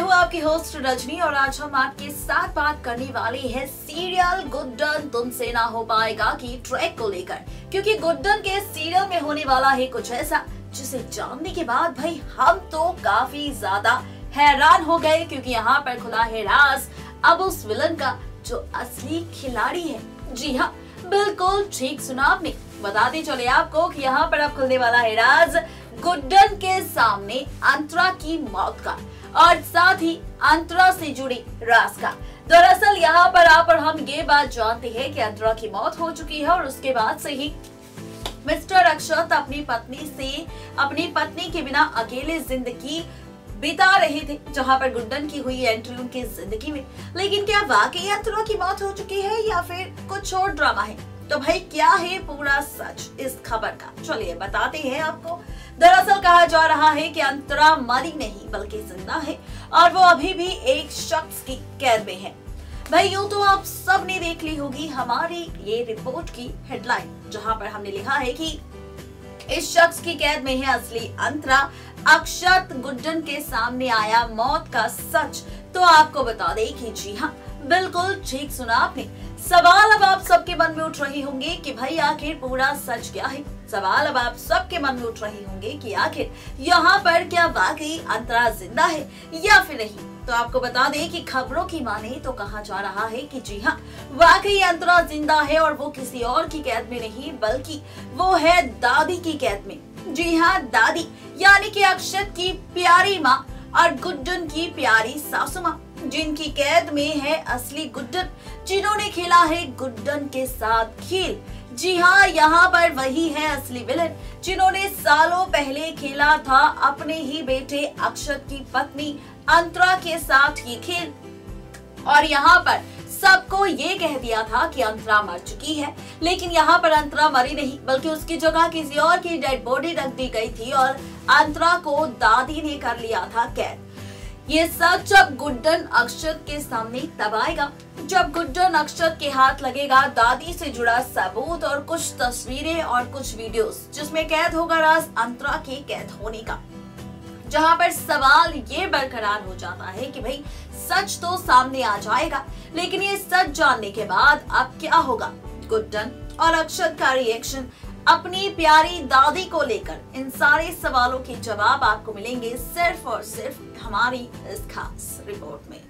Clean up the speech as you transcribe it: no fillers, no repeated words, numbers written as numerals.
हूँ आपकी होस्ट रजनी और आज हम आपके साथ बात करने वाले हैं सीरियल गुड्डन तुमसे ना हो पाएगा की ट्रैक को लेकर, क्योंकि गुड्डन के सीरियल में होने वाला है कुछ ऐसा जिसे जानने के बाद भाई हम तो काफी ज्यादा हैरान हो गए, क्योंकि यहाँ पर खुला है राज अब उस विलन का जो असली खिलाड़ी है। जी हाँ, बिल्कुल ठीक सुना आपने। बताते चले आपको कि यहाँ पर अब खुलने वाला है राज गुड्डन के सामने अंतरा की मौत का और साथ ही अंतरा से जुड़े राज का। दरअसल यहाँ पर हम ये बात जानते हैं कि अंतरा की मौत हो चुकी है और उसके बाद से ही मिस्टर अक्षत अपनी पत्नी के बिना अकेले जिंदगी बिता रहे थे, जहां पर गुड्डन की हुई एंट्री उनकी जिंदगी में। लेकिन क्या वाकई अंतरा की मौत हो चुकी है या फिर कुछ और ड्रामा है? तो भाई क्या है पूरा सच इस खबर का, चलिए बताते हैं आपको। दरअसल कहा जा रहा है कि अंतरा मरी नहीं बल्कि जिंदा है और वो अभी भी एक शख्स की कैद में है। भाई यूं तो आप सब ने देख ली होगी हमारी ये रिपोर्ट की हेडलाइन, जहां पर हमने लिखा है कि इस शख्स की कैद में है असली अंतरा, अक्षत गुड्डन के सामने आया मौत का सच। तो आपको बता दें कि जी हाँ, बिल्कुल ठीक सुना आपने। सवाल अब आप सबके मन में उठ रहे होंगे कि भाई आखिर पूरा सच क्या है। सवाल अब आप सबके मन में उठ रहे होंगे कि आखिर यहाँ पर क्या वाकई अंतरा जिंदा है या फिर नहीं। तो आपको बता दें कि खबरों की माने तो कहा जा रहा है कि जी हाँ, वाकई अंतरा जिंदा है और वो किसी और की कैद में नहीं बल्कि वो है दादी की कैद में। जी हाँ, दादी यानी कि अक्षत की प्यारी माँ और गुड्डन की प्यारी सासू माँ, जिनकी कैद में है असली गुड्डन, जिन्होंने खेला है गुड्डन के साथ खेल। जी हाँ, यहाँ पर वही है असली विलन जिन्होंने सालों पहले खेला था अपने ही बेटे अक्षत की पत्नी अंतरा के साथ ये खेल। और यहाँ पर सबको ये कह दिया था कि अंतरा मर चुकी है, लेकिन यहाँ पर अंतरा मरी नहीं बल्कि उसकी जगह किसी और की डेड बॉडी रख दी गई थी और अंतरा को दादी ने कर लिया था कैद। ये सच अब गुड्डन अक्षत के सामने तब आएगा जब गुड्डन अक्षत के हाथ लगेगा दादी से जुड़ा सबूत और कुछ तस्वीरें और कुछ वीडियोस, जिसमें कैद होगा राज अंतरा के कैद होने का। जहां पर सवाल ये बरकरार हो जाता है कि भाई सच तो सामने आ जाएगा, लेकिन ये सच जानने के बाद अब क्या होगा। गुड्डन और अक्षत का रिएक्शन अपनी प्यारी दादी को लेकर, इन सारे सवालों के जवाब आपको मिलेंगे सिर्फ और सिर्फ हमारी इस खास रिपोर्ट में।